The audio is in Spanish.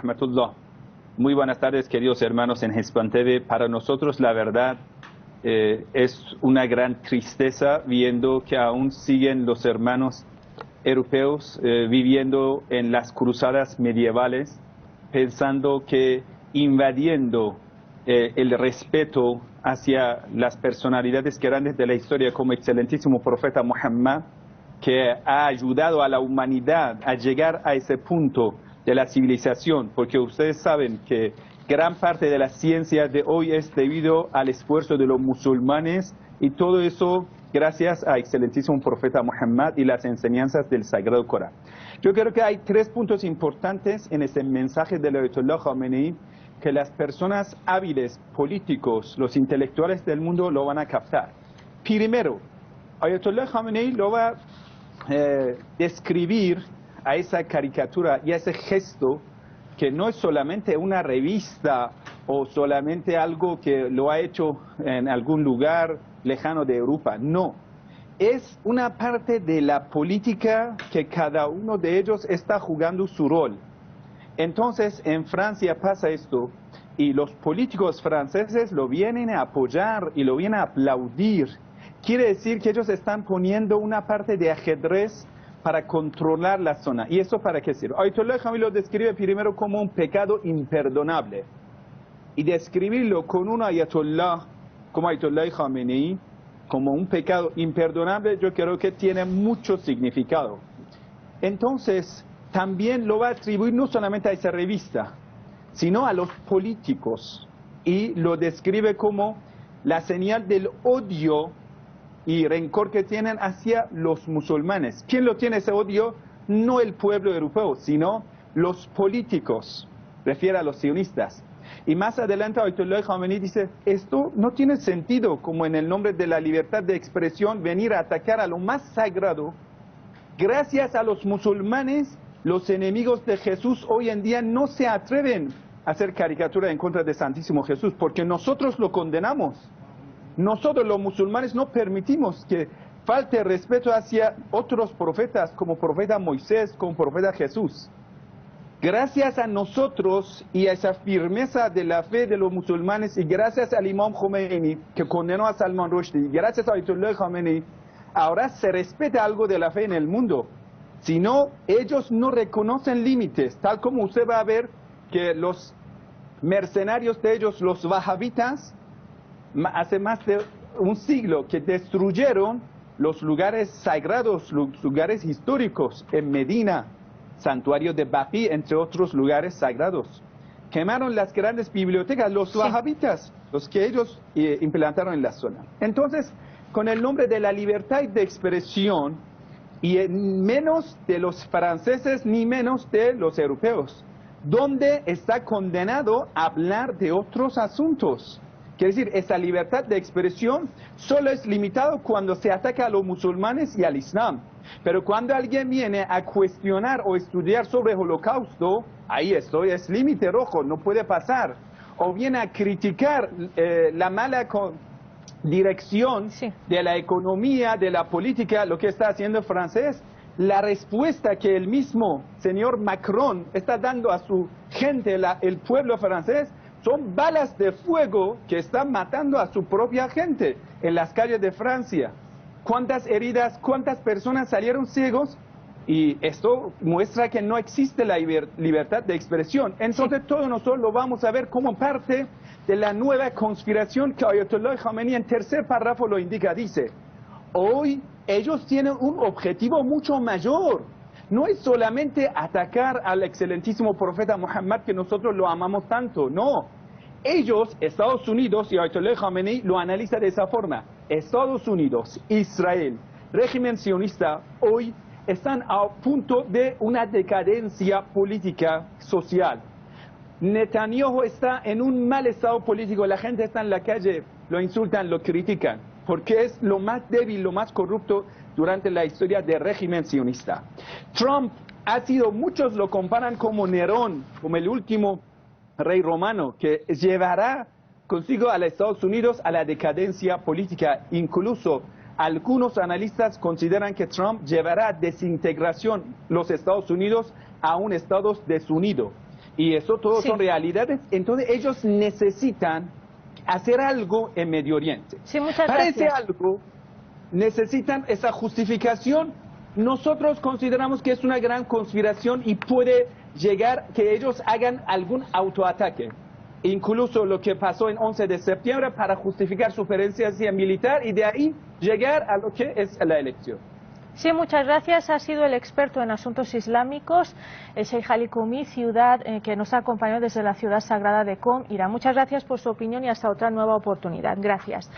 rahmatullah. Muy buenas tardes, queridos hermanos en Hispan TV. Para nosotros, la verdad, es una gran tristeza viendo que aún siguen los hermanos europeos viviendo en las cruzadas medievales, pensando que invadiendo el respeto hacia las personalidades grandes de la historia como excelentísimo profeta Muhammad, que ha ayudado a la humanidad a llegar a ese punto de la civilización, porque ustedes saben que gran parte de la ciencia de hoy es debido al esfuerzo de los musulmanes, y todo eso gracias a excelentísimo profeta Muhammad y las enseñanzas del Sagrado Corán. Yo creo que hay tres puntos importantes en este mensaje del Ayatollah Khamenei que las personas hábiles, políticos, los intelectuales del mundo lo van a captar. Primero, Ayatollah Khamenei lo va a describir a esa caricatura y a ese gesto que no es solamente una revista o solamente algo que lo ha hecho en algún lugar lejano de Europa. No, es una parte de la política que cada uno de ellos está jugando su rol. Entonces, en Francia pasa esto y los políticos franceses lo vienen a apoyar y lo vienen a aplaudir. Quiere decir que ellos están poniendo una parte de ajedrez para controlar la zona. ¿Y eso para qué sirve? Ayatollah Khamenei lo describe primero como un pecado imperdonable. Y describirlo con un ayatollah como Ayatollah Khamenei, como un pecado imperdonable, yo creo que tiene mucho significado. Entonces, también lo va a atribuir no solamente a esa revista, sino a los políticos. Y lo describe como la señal del odio y rencor que tienen hacia los musulmanes. ¿Quién lo tiene ese odio? No el pueblo europeo, sino los políticos. Refiere a los sionistas. Y más adelante Ayatollah Khamenei dice, esto no tiene sentido, como en el nombre de la libertad de expresión, venir a atacar a lo más sagrado. Gracias a los musulmanes, los enemigos de Jesús hoy en día no se atreven a hacer caricatura en contra de Santísimo Jesús, porque nosotros lo condenamos. Nosotros los musulmanes no permitimos que falte respeto hacia otros profetas, como profeta Moisés, como profeta Jesús. Gracias a nosotros y a esa firmeza de la fe de los musulmanes, y gracias al Imam Khomeini, que condenó a Salman Rushdie, y gracias a Ayatollah Khamenei, ahora se respeta algo de la fe en el mundo. Si no, ellos no reconocen límites, tal como usted va a ver que los mercenarios de ellos, los wahabitas, hace más de un siglo que destruyeron los lugares sagrados, los lugares históricos en Medina, santuario de Baqi, entre otros lugares sagrados. Quemaron las grandes bibliotecas, los wahabitas, los que ellos implantaron en la zona. Entonces, con el nombre de la libertad de expresión, y menos de los franceses ni menos de los europeos, donde está condenado a hablar de otros asuntos. Quiere decir, esa libertad de expresión solo es limitado cuando se ataca a los musulmanes y al Islam. Pero cuando alguien viene a cuestionar o estudiar sobre el Holocausto, ahí estoy, es límite rojo, no puede pasar. O viene a criticar la mala dirección de la economía, de la política, lo que está haciendo el francés. La respuesta que el mismo señor Macron está dando a su gente, el pueblo francés, son balas de fuego que están matando a su propia gente en las calles de Francia. ¿Cuántas heridas, cuántas personas salieron ciegos? Y esto muestra que no existe la libertad de expresión. Entonces todos nosotros lo vamos a ver como parte de la nueva conspiración que Ayatollah Khamenei en tercer párrafo lo indica. Dice, hoy ellos tienen un objetivo mucho mayor. No es solamente atacar al excelentísimo profeta Muhammad, que nosotros lo amamos tanto, no. Ellos, Estados Unidos, y Ayatollah Khamenei lo analiza de esa forma. Estados Unidos, Israel, régimen sionista, hoy están a punto de una decadencia política, social. Netanyahu está en un mal estado político, la gente está en la calle, lo insultan, lo critican, porque es lo más débil, lo más corrupto durante la historia del régimen sionista. Trump ha sido, muchos lo comparan como Nerón, como el último rey romano, que llevará consigo a los Estados Unidos a la decadencia política. Incluso algunos analistas consideran que Trump llevará a desintegración los Estados Unidos a un estado desunido. Y eso todo Sí. son realidades. Entonces ellos necesitan hacer algo en Medio Oriente. Sí, muchas Para ese gracias. algo necesitan esa justificación. Nosotros consideramos que es una gran conspiración y puede llegar que ellos hagan algún autoataque. Incluso lo que pasó en 11 de septiembre para justificar su presencia militar y de ahí llegar a lo que es la elección. Sí, muchas gracias. Ha sido el experto en asuntos islámicos, el Sheikh Ali Koumi, que nos ha acompañado desde la ciudad sagrada de Qom, Irán. Muchas gracias por su opinión y hasta otra nueva oportunidad. Gracias.